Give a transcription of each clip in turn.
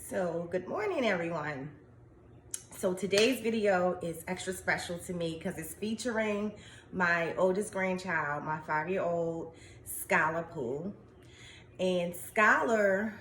So good morning, everyone. So today's video is extra special to me because it's featuring my oldest grandchild, my 5-year-old Skylar Poole. And Skylar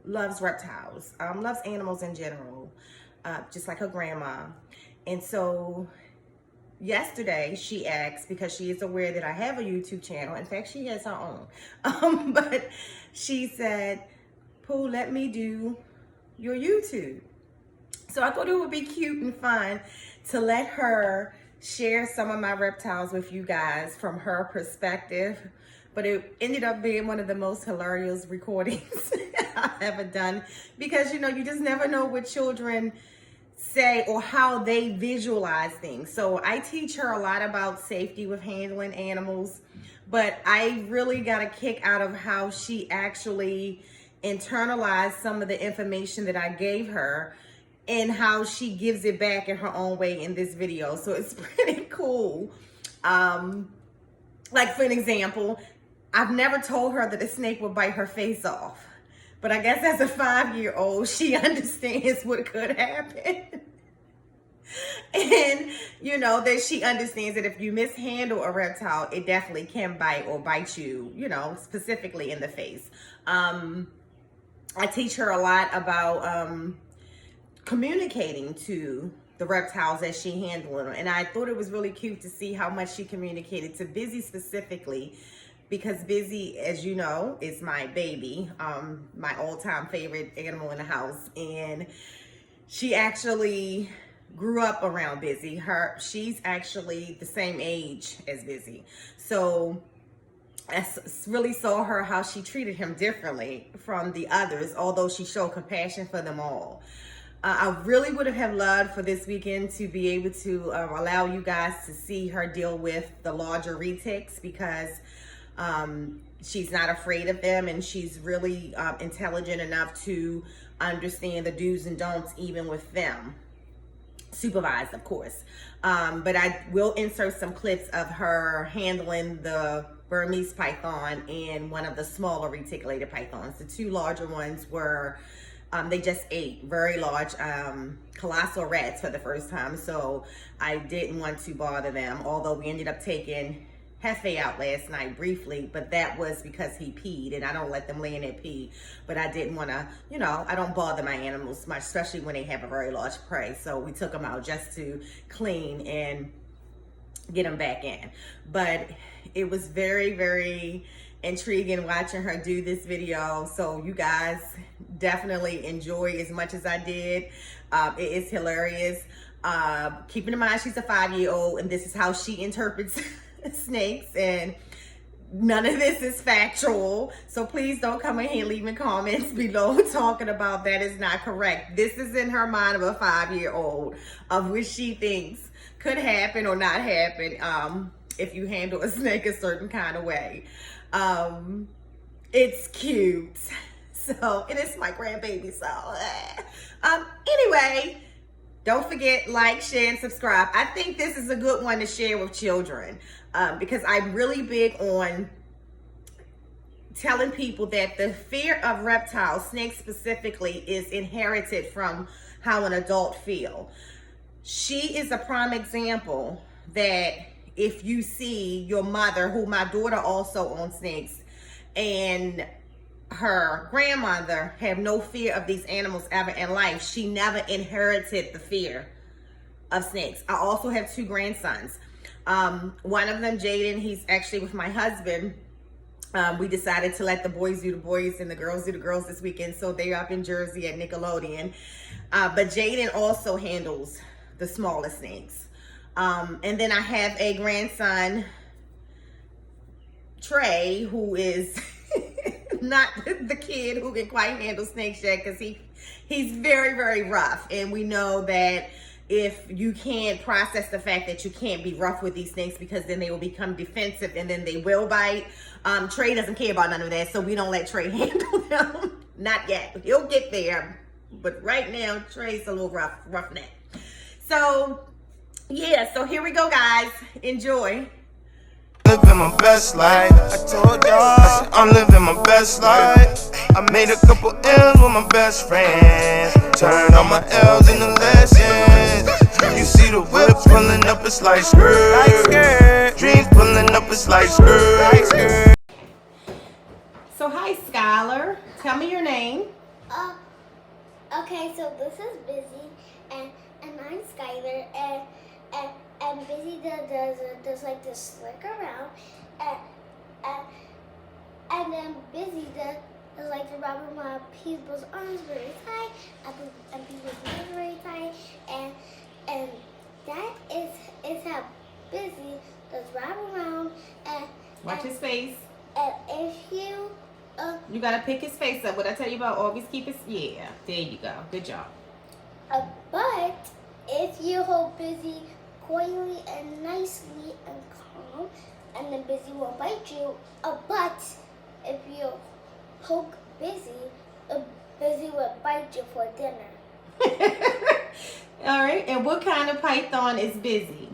loves reptiles, loves animals in general, just like her grandma. And so yesterday she asked, because she is aware that I have a YouTube channel. In fact, she has her own. But she said, Poole, let me do your YouTube. So I thought it would be cute and fun to let her share some of my reptiles with you guys from her perspective. But it ended up being one of the most hilarious recordings I've ever done, because you just never know what children say or how they visualize things. So I teach her a lot about safety with handling animals, but I really got a kick out of how she actually internalized some of the information that I gave her and how she gives it back in her own way in this video. So it's pretty cool. Like, for an example, I've never told her that a snake would bite her face off, but I guess as a 5-year-old, she understands what could happen. And that she understands that if you mishandle a reptile, it definitely can bite or bite you, specifically in the face. I teach her a lot about communicating to the reptiles as she handled them. And I thought it was really cute to see how much she communicated to Busy specifically, because Busy, as you know, is my baby, my all-time favorite animal in the house. And she actually grew up around Busy. She's actually the same age as Busy. So I really saw her how she treated him differently from the others, although she showed compassion for them all. I really would have loved for this weekend to be able to allow you guys to see her deal with the larger retics, because she's not afraid of them, and she's really intelligent enough to understand the do's and don'ts even with them. Supervised, of course. But I will insert some clips of her handling the Burmese python and one of the smaller reticulated pythons. The two larger ones were, they just ate very large colossal rats for the first time, so I didn't want to bother them, although we ended up taking Hefe out last night briefly, but that was because he peed, and I don't let them lay in their pee. But I didn't want to, I don't bother my animals much, especially when they have a very large prey. So we took them out just to clean and get them back in. But it was very, very intriguing watching her do this video. So you guys definitely enjoy as much as I did. It is hilarious. Keeping in mind she's a 5-year-old, and this is how she interprets snakes, and none of this is factual, so please don't come in here leaving comments below talking about that is not correct. This is in her mind of a 5-year-old, of which she thinks could happen or not happen if you handle a snake a certain kind of way. It's cute. So, and it's my grandbaby, so anyway, don't forget, like, share, and subscribe. I think this is a good one to share with children, because I'm really big on telling people that the fear of reptiles, snakes specifically, is inherited from how an adult feels. She is a prime example that if you see your mother, who my daughter also owns snakes, and her grandmother have no fear of these animals ever in life, she never inherited the fear of snakes. I also have 2 grandsons. One of them, Jaden, he's actually with my husband. We decided to let the boys do the boys and the girls do the girls this weekend, so they're up in Jersey at Nickelodeon. But Jaden also handles the smaller snakes. And then I have a grandson, Trey, who is not the kid who can quite handle snakes yet, because he's very, very rough. And we know that if you can't process the fact that you can't be rough with these snakes, because then they will become defensive and then they will bite. Trey doesn't care about none of that, so we don't let Trey handle them. Not yet. He'll get there. But right now, Trey's a little roughneck. So, yeah, so here we go, guys. Enjoy. living my best life. I told y'all, I'm living my best life. I made a couple L's with my best friends. Turned all my L's into lessons. You see the whip pulling up, it's like skirt. Dreams pulling up, it's like skirt. So hi, Skylar. Tell me your name. Okay, so this is Busy, and I'm Skylar, and Busy does like this slick around, and then Busy does like to wrap around people's arms very tight, and people's legs very tight, and that is how Busy does wrap around and Watch his face. and if You gotta pick his face up. What I tell you about always keep his, yeah, there you go. Good job. but if you hold Busy quietly and nicely and calm, and then Busy won't bite you. But if you poke Busy, Busy will bite you for dinner. All right. And what kind of python is Busy?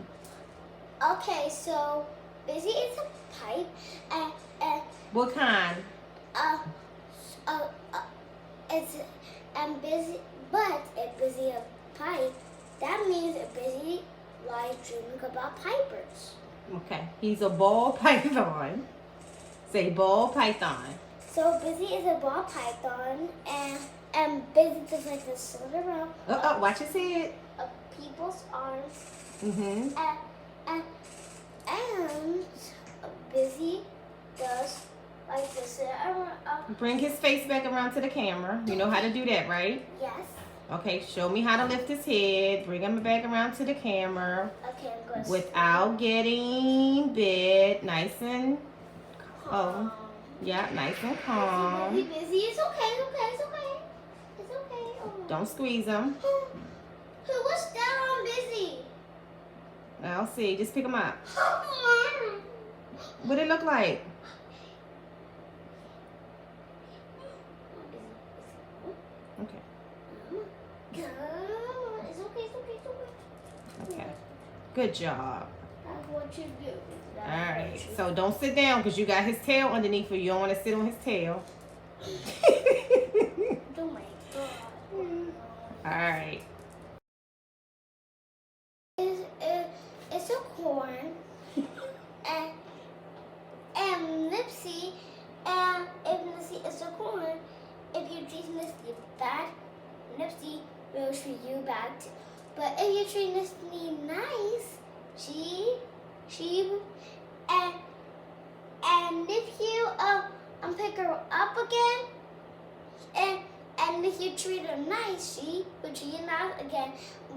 Okay, so Busy is a pipe, and What kind? it's and Busy, but if Busy a pipe, that means if Busy lies dreaming about pipers. Okay. He's a ball python. Say ball python. So Busy is a ball python, and Busy just like to sit around Watch his head. people's arms, Mm-hmm. and Busy does like to sit around. Bring his face back around to the camera. You know how to do that, right? Yes. Okay, show me how to lift his head. Bring him back around to the camera Okay, I'm going to without getting bit. Nice and calm. Yeah, nice and calm. Busy. It's okay. It's okay. Oh. Don't squeeze him. Who was that on Busy? I'll see. Just pick him up. What it look like? Okay. It's okay. Okay. Good job. That's what you do. All right. So don't sit down because you got his tail underneath you. You don't want to sit on his tail. Oh my God. All right. It's a corn, and Nipsey, and if Nipsey is a corn, if you treat Nipsey bad, Nipsey will treat you bad too. But if you treat Nipsey nice, she and if you pick her up again, and if you treat her nice, she will treat you nice again.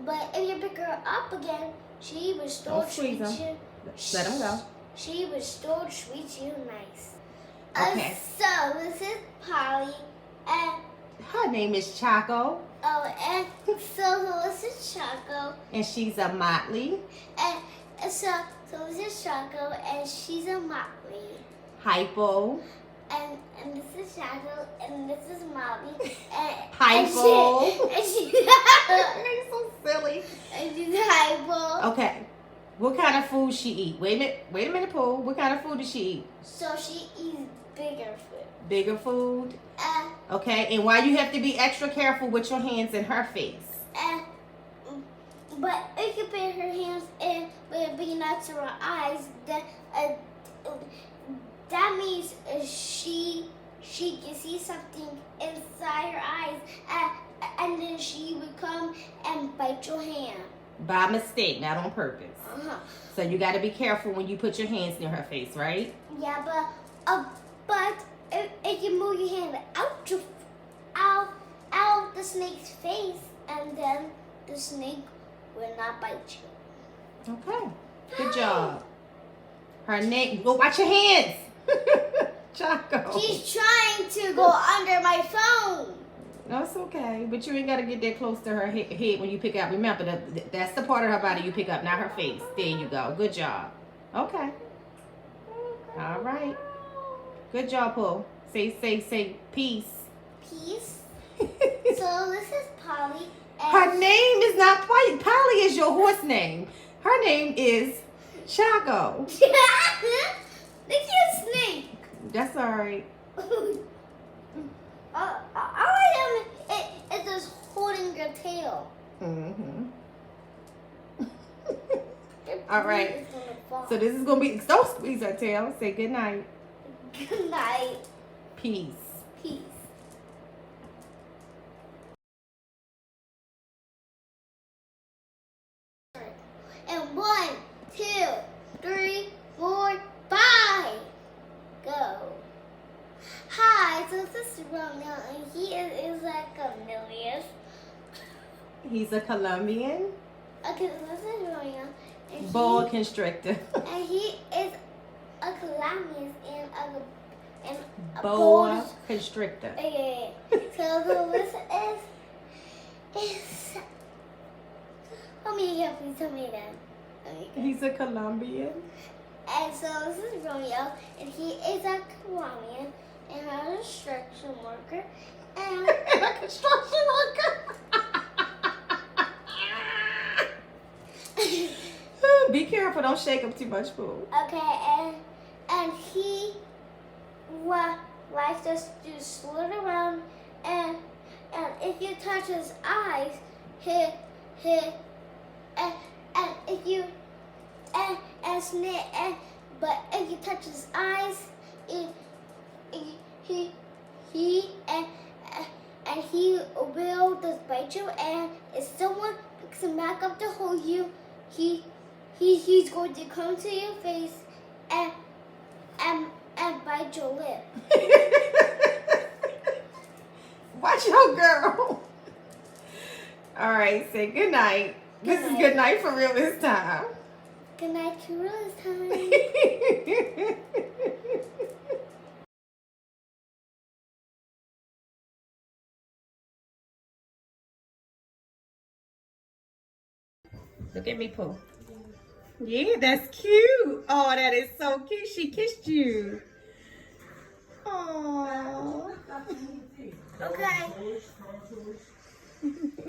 But if you pick her up again, she will still treat you. Let him go. She will still treat you nice. Okay. So this is Polly, and Her name is Chaco, and so this is Choco, and she's a motley, and so this is Choco, and she's a motley. hypo, And this is Shadow, and this is Molly, and Hypo. and she's You're so silly. and she's Hypo. Okay. What kind of food she eat? Wait a minute, Pooh. What kind of food does she eat? So she eats bigger food. Bigger food. Okay. And why you have to be extra careful with your hands in her face? But if you put her hands in, but you're not to her eyes, that means she can see something inside her eyes, and then she would come and bite your hand. By mistake, not on purpose. So you got to be careful when you put your hands near her face, right? Yeah, but if you move your hand out the snake's face, and then the snake will not bite you. Okay. Good job. Her name. Go watch your hands. Chaco. She's trying to go under my phone. No, it's okay. But you ain't got to get that close to her head when you pick up. Remember, that's the part of her body you pick up, not her face. There you go. Good job. Okay. All right. Good job, Pooh. Say peace. Peace. So this is Polly. Her name is not Polly. Polly is your horse name. Her name is Chaco. Look at a snake. That's all right. I like it just holding your tail. Mm-hmm. All right. It's gonna fall. So this is gonna be. Don't squeeze her tail. Say good night. Good night. Peace. Peace. And 1, 2, 3, 4, 5. Go. Hi, so this is Romeo, and he is like a million. He's a Colombian Okay, so this is Romeo, and boa constrictor. and he is a Colombian and a Boa constrictor. Yeah. So this is tell me again, please tell me again. He's a Colombian. And so this is Romeo, and he is a Colombian and a construction worker. And A construction worker. Be careful, don't shake up too much food. okay, and he likes just to slither around, and if you touch his eyes, and if you but if you touch his eyes, he will just bite you, and if someone picks him back up to hold you, he's going to come to your face and bite your lip. Watch your girl. All right, say good night. This is good night for real this time. Good night to real this time. Look at me, Pooh. Yeah, that's cute. Oh, that is so cute. She kissed you. Oh. Okay.